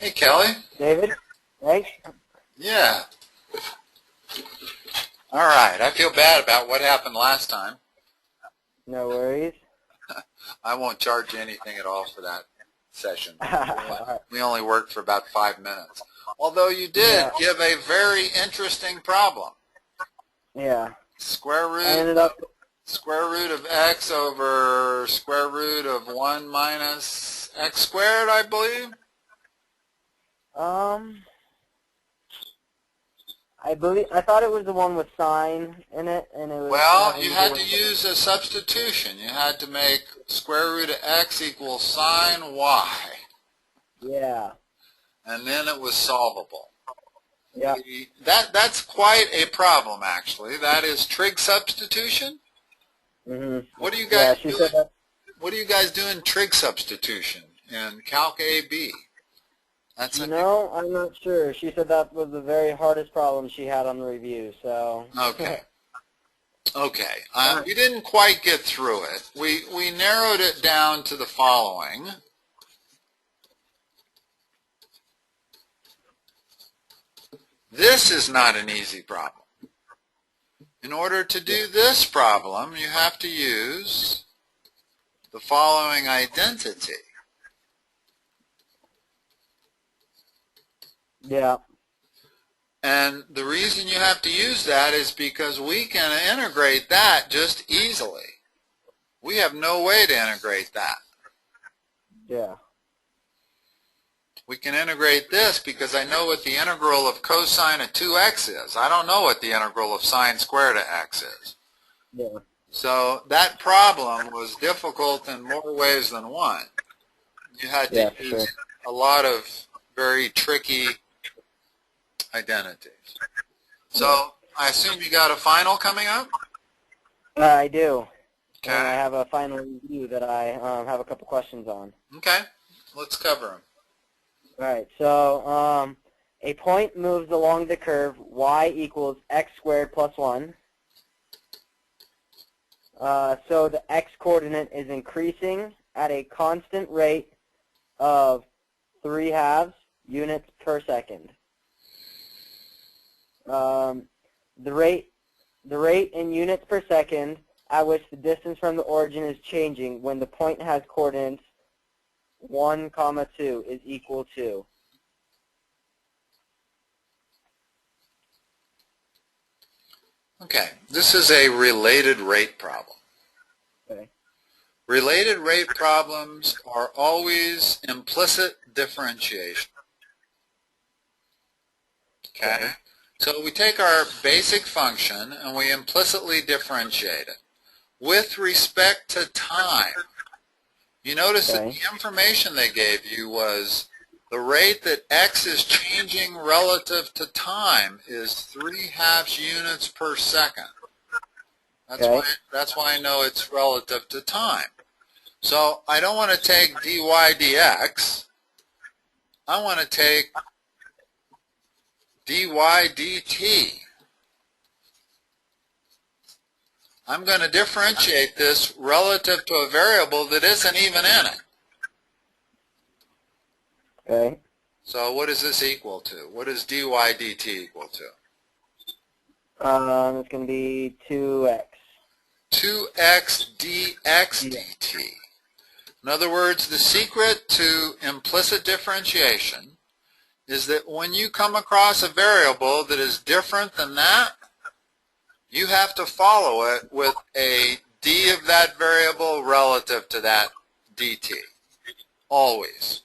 Hey, Kelly. David? Right? Yeah. All right. I feel bad about what happened last time. No worries. I won't charge you anything at all for that session. Alright. We only worked for about 5 minutes. Although you did Yeah. give a very interesting problem. Yeah. Square I root ended up, of x over square root of 1 minus x squared, I believe. I thought it was the one with sign in it, and it was Well, having you to do had to with, use a substitution. You had to make square root of x equal sine y. yeah. And then it was solvable. Yeah. That's quite a problem, actually. That is trig substitution. What do you Yeah, guys she do? said that, What do you guys do in trig substitution in Calc AB? That's a new. I'm not sure. She said that was the very hardest problem she had on the review, so. Okay. Okay. We didn't quite get through it. We narrowed it down to the following. This is not an easy problem. In order to do this problem, you have to use the following identity. Yeah. And the reason you have to use that is because we can integrate that just easily. We have no way to integrate that. Yeah. We can integrate this because I know what the integral of cosine of 2x is. I don't know what the integral of sine squared of x is. Yeah. So that problem was difficult in more ways than one. You had to use a lot of very tricky identities. So I assume you got a final coming up? I do. Okay. And I have a final review that I have a couple questions on. Okay. Let's cover them. All right. So a point moves along the curve y equals x squared plus 1. So the x-coordinate is increasing at a constant rate of 3/2 units per second. The rate in units per second at which the distance from the origin is changing when the point has coordinates 1, 2 is equal to. Okay. This is a related rate problem. Okay. Related rate problems are always implicit differentiation. Okay? So we take our basic function and we implicitly differentiate it with respect to time. You notice that the information they gave you was the rate that x is changing relative to time is 3/2 units per second. That's why I know it's relative to time. So I don't want to take dy dx. I want to take dy dt. I'm going to differentiate this relative to a variable that isn't even in it. Okay. So what is this equal to? What is dy dt equal to? It's going to be 2x. 2x dx dt. In other words, the secret to implicit differentiation is that when you come across a variable that is different than that, you have to follow it with a d of that variable relative to that dt. Always.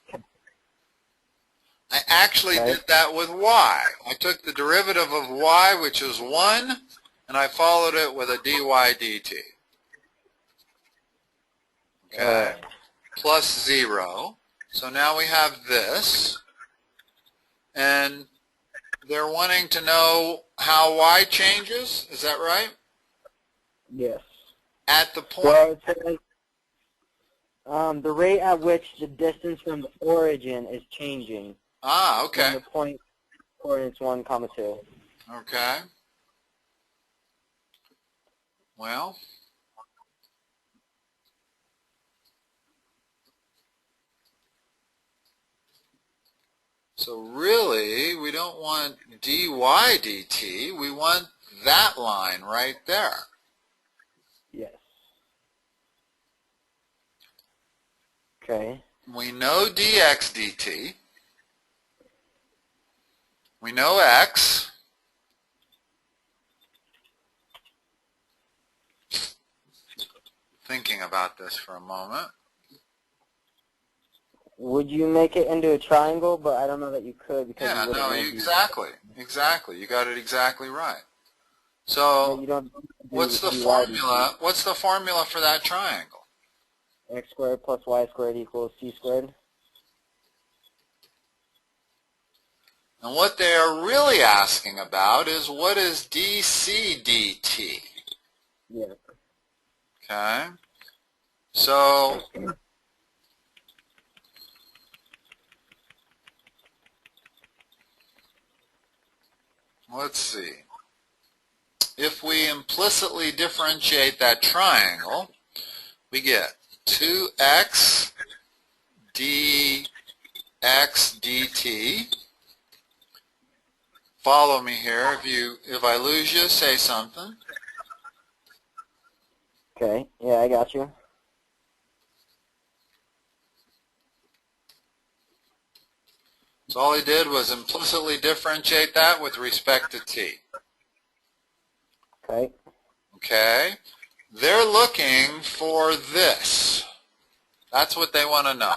I actually did that with y. I took the derivative of y, which is 1, and I followed it with a dy dt. Okay. Plus 0. So now we have this. And they're wanting to know how y changes. Is that right? Yes. At the point. Well, it says the rate at which the distance from the origin is changing. Ah, okay. When the point coordinates 1, 2. Okay. Well, So really, we don't want dy dt. We want that line right there. Yes. Okay. We know dx dt. We know x. Thinking about this for a moment. Would you make it into a triangle? But I don't know that you could because Yeah, you wouldn't no, know exactly. You got it exactly right. But So, you don't do what's the dy formula? What's the formula for that triangle? X squared plus y squared equals c squared. And what they are really asking about is what is dc dt? Yeah. Okay? So, let's see. If we implicitly differentiate that triangle, we get 2x dx dt. Follow me here. If I lose you, say something. Okay. Yeah, I got you. So all he did was implicitly differentiate that with respect to t. Okay. Okay? They're looking for this. That's what they want to know.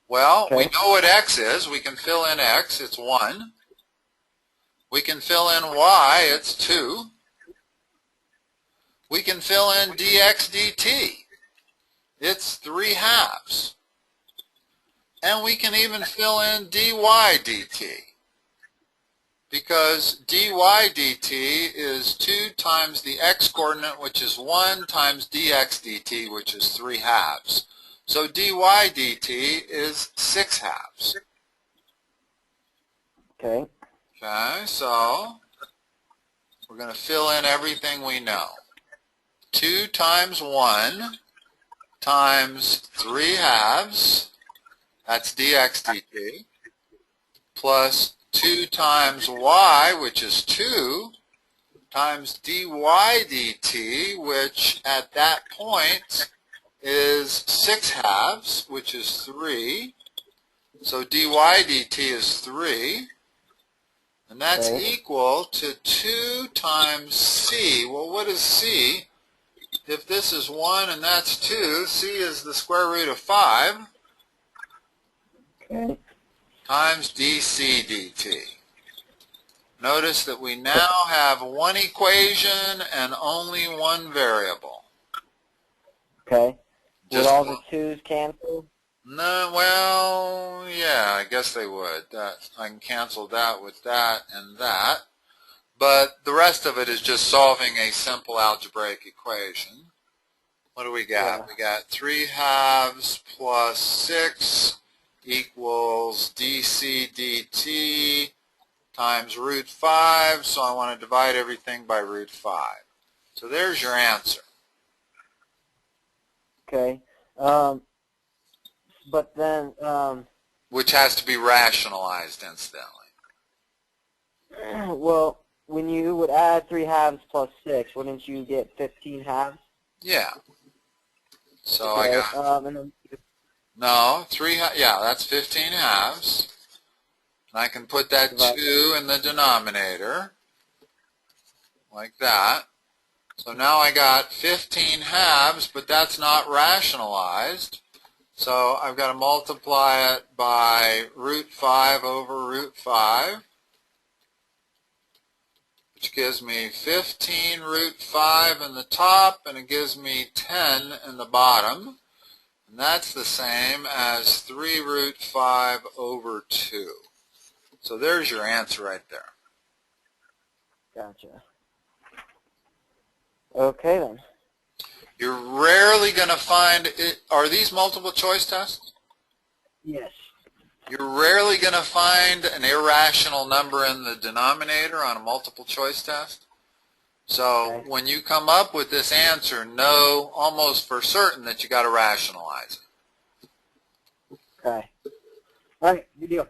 Well, Okay. we know what x is. We can fill in x. It's 1. We can fill in y. It's 2. We can fill in dx dt. It's 3 halves. And we can even fill in dy dt. Because dy dt is 2 times the x coordinate, which is 1, times dx dt, which is 3 halves. So dy dt is 6 halves. Okay. Okay, so we're going to fill in everything we know. 2 times 1 times 3 halves, that's dx dt, plus 2 times y, which is 2, times dy dt, which at that point is 6 halves, which is 3. So dy dt is 3. And that's equal to 2 times c. Well, what is c? If this is 1 and that's 2, c is the square root of 5 Okay. times dc dt. Notice that we now have one equation and only one variable. Okay. Would Just all the 2's cancel? no, well, yeah, I guess they would. I can cancel that with that and that. But the rest of it is just solving a simple algebraic equation. What do we got? Yeah. We got 3 halves plus 6 equals dc dt times root 5. So I want to divide everything by root 5. So there's your answer. Okay. But then, Which has to be rationalized, incidentally. well, when you would add 3 halves plus 6, wouldn't you get 15 halves? Yeah. So Okay. I got, And then, no, yeah, that's 15 halves. And I can put that 2 in the denominator, like that. So now I got 15 halves, but that's not rationalized. So I've got to multiply it by root 5 over root 5, which gives me 15 root 5 in the top, and it gives me 10 in the bottom. And that's the same as 3 root 5 over 2. So there's your answer right there. gotcha. Okay, then. You're rarely going to find it. Are these multiple choice tests? Yes. You're rarely going to find an irrational number in the denominator on a multiple choice test. So when you come up with this answer, know almost for certain that you got to rationalize it. Okay. All right, good deal.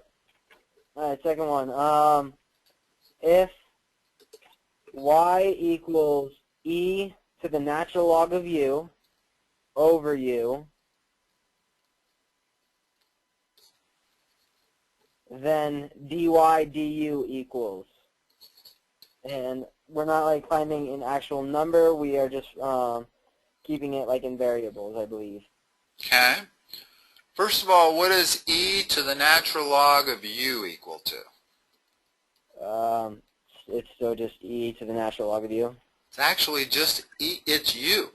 All right, second one. If y equals e to the natural log of u over u, then dy du equals. And we're not like finding an actual number. We are just keeping it like in variables, I believe. Okay. First of all, what is e to the natural log of u equal to? It's still just e to the natural log of u. It's actually just e, it's u.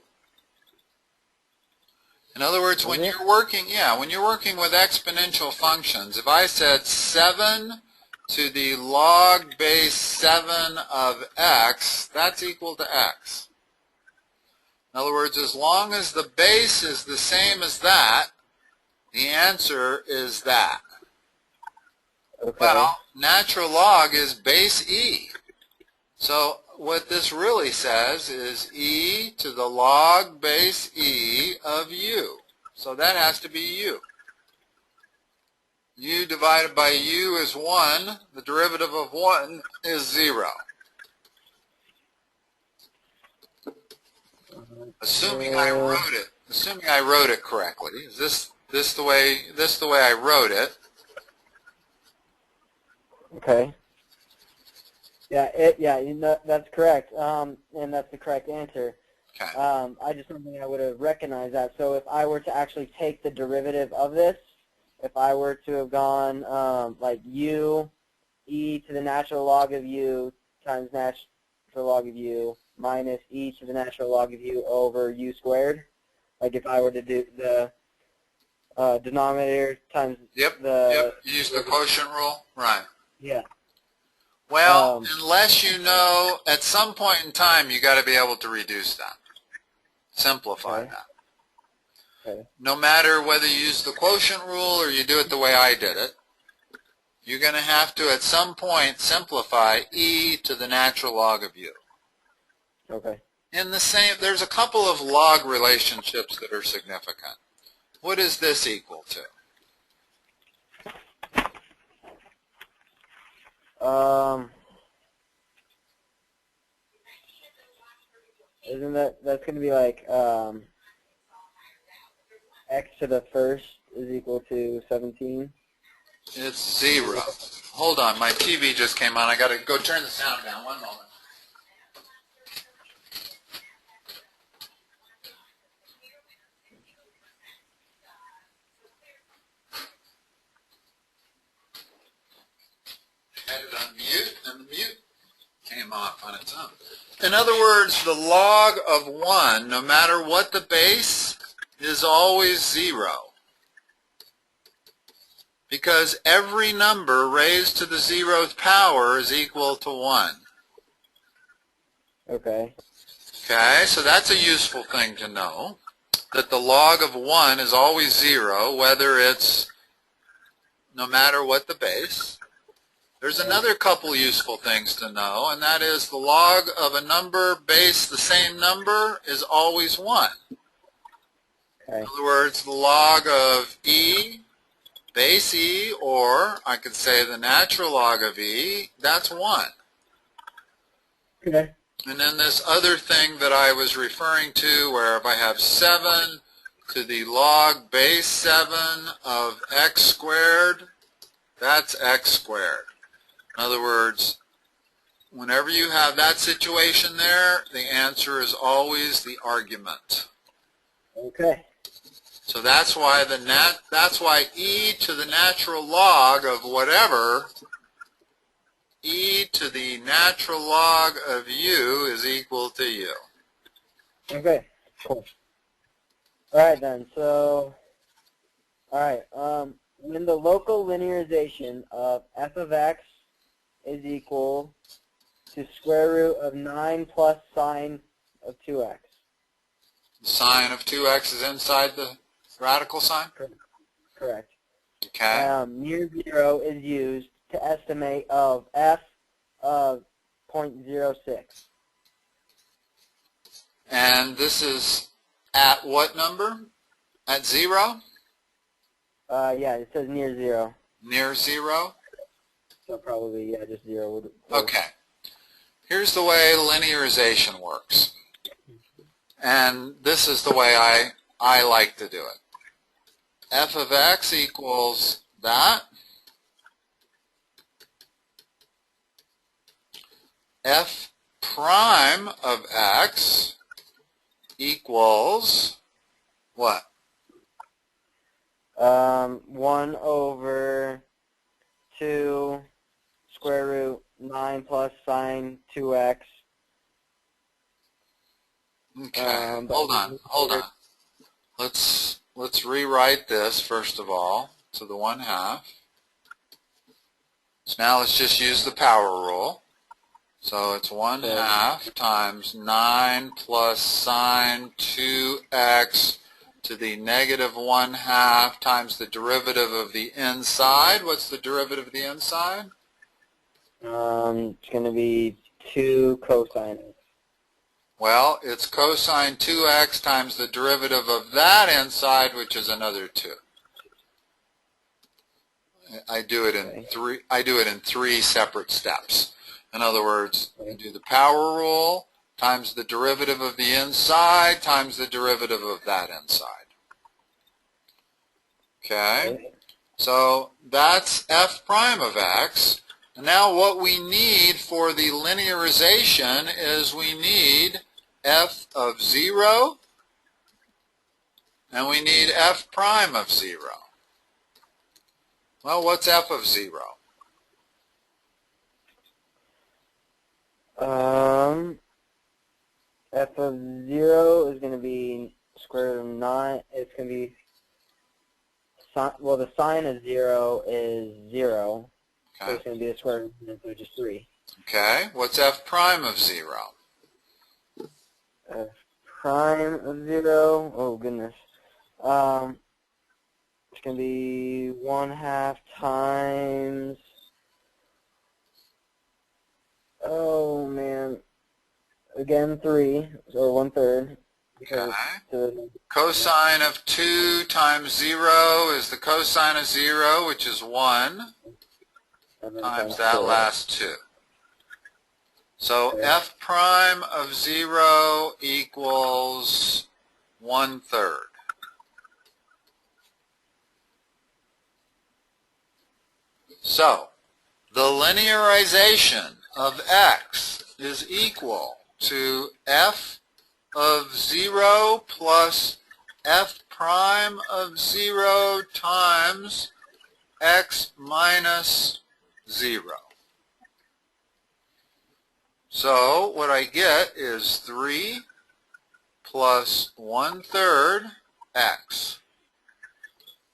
In other words, when you're working with exponential functions, if I said 7 to the log base 7 of x, that's equal to x. In other words, as long as the base is the same as that, the answer is that. Okay. Well, natural log is base e. So what this really says is e to the log base e of u. So that has to be u. U divided by u is 1. The derivative of 1 is 0. Assuming I wrote it correctly. Is this the way I wrote it? Okay. Yeah, that's correct. And that's the correct answer. Okay. I just don't think I would have recognized that. So if I were to actually take the derivative of this, if I were to have gone like u e to the natural log of u times natural log of u minus e to the natural log of u over u squared, like if I were to do the denominator times Yep. Use the quotient rule. Right. Yeah. Well, unless you know, at some point in time, you got to be able to reduce that, simplify that. Okay. No matter whether you use the quotient rule or you do it the way I did it, you're going to have to, at some point, simplify e to the natural log of u. Okay. In the same, there's a couple of log relationships that are significant. What is this equal to? Isn't that's going to be like x to the first is equal to 17? It's 0. Hold on, my TV just came on. I got to go turn the sound down. One moment. Had it on mute, and the mute came off on its own. In other words, the log of 1, no matter what the base, is always 0. Because every number raised to the 0th power is equal to 1. Okay. Okay, so that's a useful thing to know, that the log of 1 is always 0, whether it's no matter what the base. There's another couple useful things to know, and that is the log of a number base the same number is always 1. Okay. In other words, the log of e, base e, or I could say the natural log of e, that's 1. Okay. And then this other thing that I was referring to, where if I have 7 to the log base 7 of x squared, that's x squared. In other words, whenever you have that situation there, the answer is always the argument. Okay. So that's why e to the natural log of whatever, e to the natural log of u is equal to u. Okay. Cool. All right then. So, all right. When the local linearization of f of x is equal to square root of 9 plus sine of 2x. The sine of 2x is inside the radical sign? Correct. Okay. Near 0 is used to estimate of f of 0.06. And this is at what number? At 0? Yeah, it says near 0. Near 0? So probably, yeah, just 0 would work. Okay. Here's the way linearization works. And this is the way I like to do it. F of x equals that. F prime of x equals what? 1 over 2 square root 9 plus sine 2x. Okay, hold on. Let's rewrite this first of all to the 1/2. So now let's just use the power rule. So it's 1/2 times 9 plus sine 2x to the negative 1/2 times the derivative of the inside. What's the derivative of the inside? It's going to be 2 cosine x. Well, it's cosine 2x times the derivative of that inside, which is another 2. I do it in three separate steps. In other words, I do the power rule times the derivative of the inside times the derivative of that inside. Okay? So that's f prime of x. And now what we need for the linearization is we need f of 0 and we need f prime of 0. Well, what's f of 0? F of 0 is going to be square root of 9. It's going to be, well, the sine of 0 is 0. Okay. So it's going to be the square root, which is 3. Okay. What's f prime of 0? F prime of 0, oh goodness. It's going to be 1/2 times, oh man, again 3, or 1/3. Okay. Cosine of 2 times 0 is the cosine of 0, which is 1, times that last 2. So f prime of 0 equals 1/3. So the linearization of x is equal to f of 0 plus f prime of 0 times x minus 0. So what I get is 3 plus 1/3 x.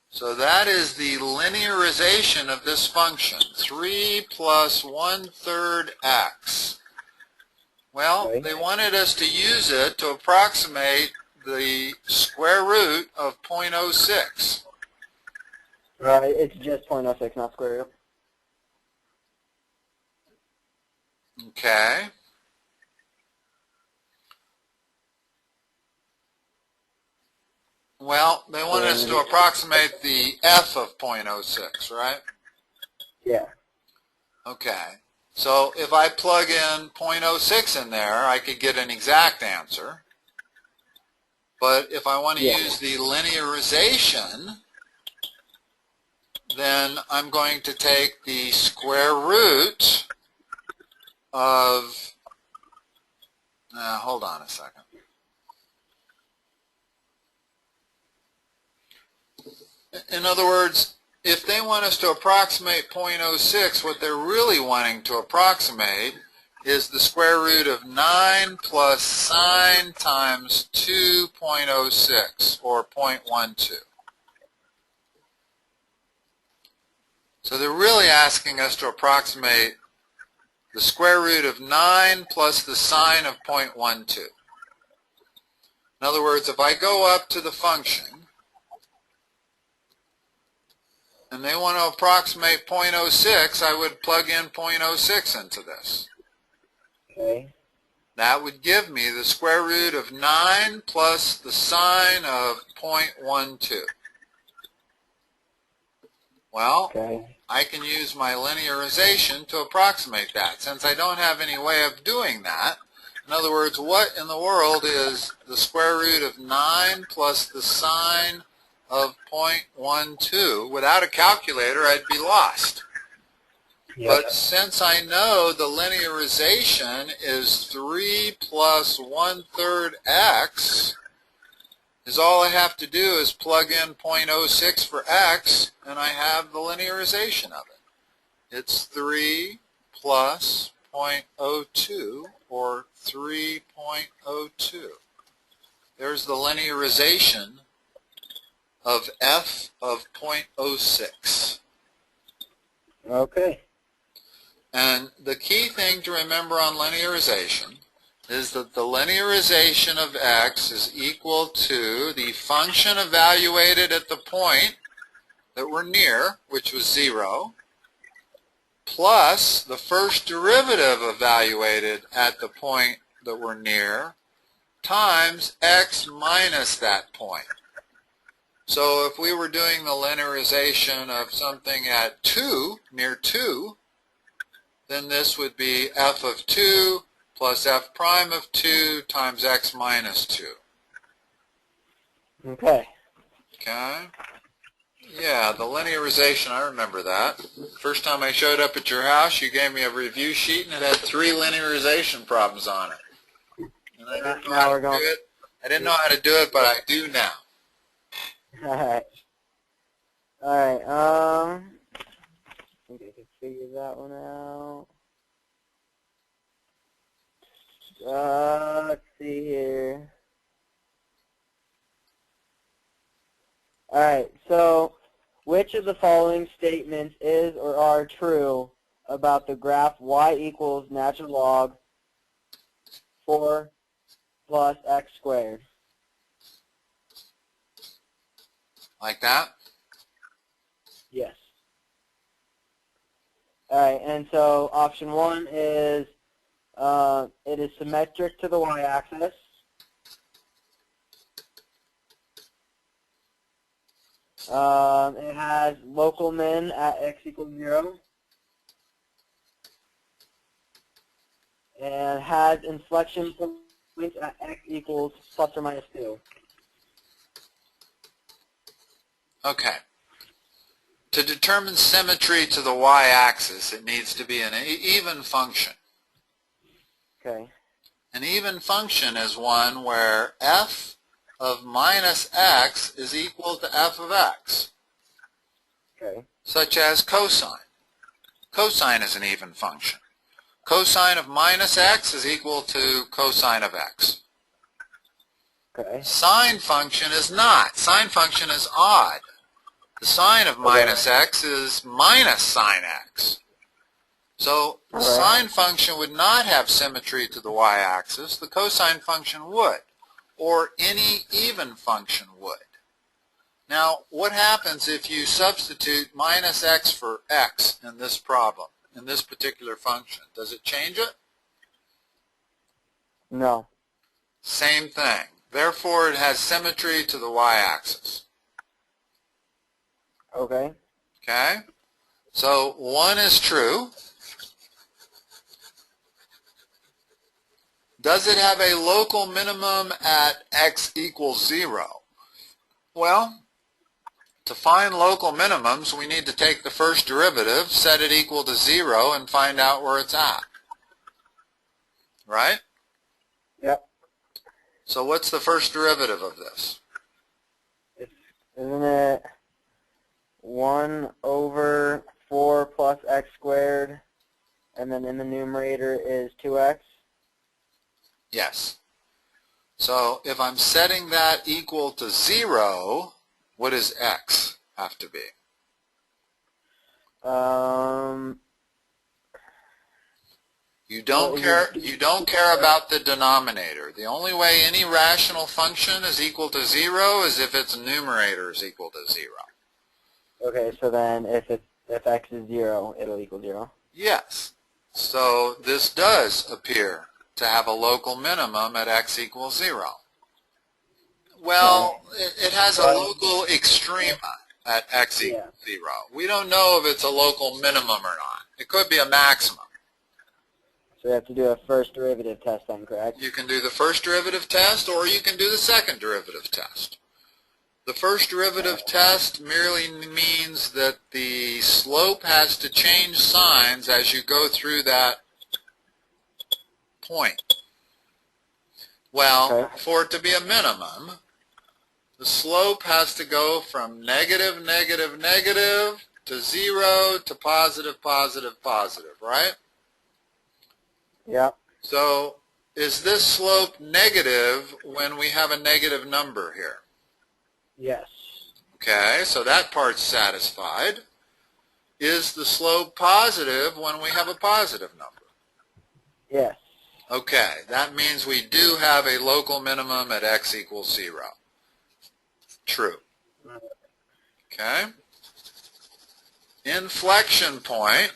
So that is the linearization of this function, 3 plus 1/3 x. Well, they wanted us to use it to approximate the square root of 0.06. Right, it's just 0.06, not square root. Okay. Well, they wanted us to approximate the f of 0.06, right? Yeah. Okay. So if I plug in 0.06 in there, I could get an exact answer. But if I want to use the linearization, then I'm going to take the square root of, hold on a second. In other words, if they want us to approximate 0.06, what they're really wanting to approximate is the square root of 9 plus sine times 2.06, or 0.12. So they're really asking us to approximate the square root of 9 plus the sine of 0.12. In other words, if I go up to the function, and they want to approximate 0.06, I would plug in 0.06 into this. Okay. That would give me the square root of 9 plus the sine of 0.12. Well, Okay. I can use my linearization to approximate that. Since I don't have any way of doing that, in other words, what in the world is the square root of 9 plus the sine of 0.12? Without a calculator, I'd be lost. Yep. But since I know the linearization is 3 plus 1/3 x, is all I have to do is plug in 0.06 for x, and I have the linearization of it. It's 3 plus 0.02, or 3.02. There's the linearization of f of 0.06. Okay. And the key thing to remember on linearization is that the linearization of x is equal to the function evaluated at the point that we're near, which was 0, plus the first derivative evaluated at the point that we're near, times x minus that point. So if we were doing the linearization of something at 2, near 2, then this would be f of 2 plus f prime of 2 times x minus 2. Okay. Okay? Yeah, the linearization, I remember that. First time I showed up at your house, you gave me a review sheet and it had 3 linearization problems on it. And I didn't know how to do it. I didn't know how to do it, but I do now. Alright. Alright, I think I can figure that one out. Let's see here. Alright, so which of the following statements is or are true about the graph y equals natural log 4 plus x squared? Like that? Yes. Alright, and so option 1 is it is symmetric to the y-axis. It has local min at x equals 0. And has inflection points at x equals plus or minus 2. Okay. To determine symmetry to the y-axis, it needs to be an even function. Okay. An even function is one where f of minus x is equal to f of x, Okay. such as cosine. Cosine is an even function. Cosine of minus x is equal to cosine of x. Okay. Sine function is not. Sine function is odd. The sine of minus x is minus sine x. So the sine function would not have symmetry to the y-axis. The cosine function would, or any even function would. Now, what happens if you substitute minus x for x in this problem, in this particular function? Does it change it? No. Same thing. Therefore, it has symmetry to the y-axis. Okay. Okay? So 1 is true. Does it have a local minimum at x equals 0? Well, to find local minimums, we need to take the first derivative, set it equal to 0, and find out where it's at. Right? Yep. So what's the first derivative of this? Isn't it 1 over 4 plus x squared, and then in the numerator is 2x? Yes. So if I'm setting that equal to 0, what does x have to be? You don't care about the denominator. The only way any rational function is equal to 0 is if its numerator is equal to 0. Okay, so then if x is 0, it'll equal 0. Yes. So this does appear to have a local minimum at x equals 0. Well, it has a local extrema at x equals 0. We don't know if it's a local minimum or not. It could be a maximum. So we have to do a first derivative test then, correct? You can do the first derivative test, or you can do the second derivative test. The first derivative test merely means that the slope has to change signs as you go through that point. Well, for it to be a minimum, the slope has to go from negative, negative, negative to 0 to positive, positive, positive, right? Yeah. So is this slope negative when we have a negative number here? Yes. Okay, so that part's satisfied. Is the slope positive when we have a positive number? Yes. Okay, that means we do have a local minimum at x equals 0. True. Okay. Inflection point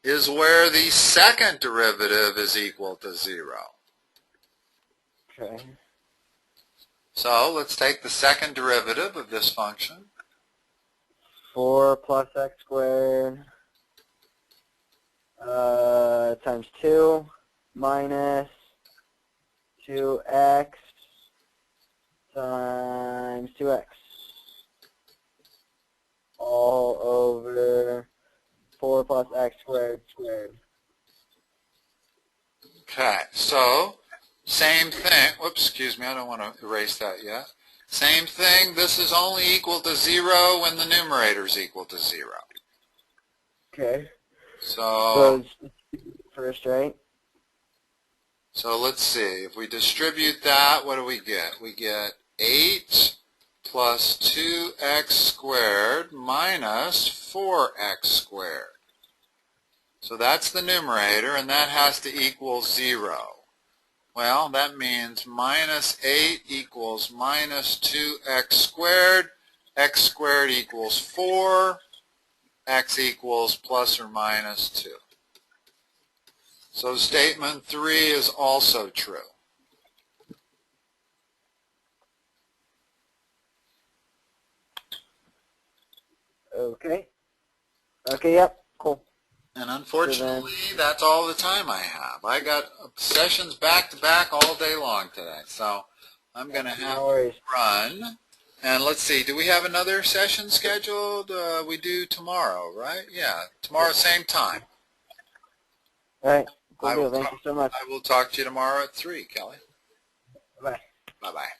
is where the second derivative is equal to 0. Okay. So let's take the second derivative of this function. 4 plus x squared times 2 minus 2x times 2x all over 4 plus x squared squared. Okay, so same thing. Whoops, excuse me, I don't want to erase that yet. Same thing, this is only equal to 0 when the numerator is equal to 0. Okay. So first, right? So let's see. If we distribute that, what do we get? We get 8 plus 2x squared minus 4x squared. So that's the numerator, and that has to equal 0. Well, that means minus 8 equals minus 2x squared. X squared equals 4. X equals plus or minus 2. So statement 3 is also true. Okay. Okay, yep, cool. And unfortunately, that's all the time I have. I got sessions back to back all day long today. So I'm going to have to run. And let's see, do we have another session scheduled? We do tomorrow, right? Yeah, tomorrow same time. All right. Cool deal. Thank you so much. I will talk to you tomorrow at 3, Kelly. Bye. Bye-bye.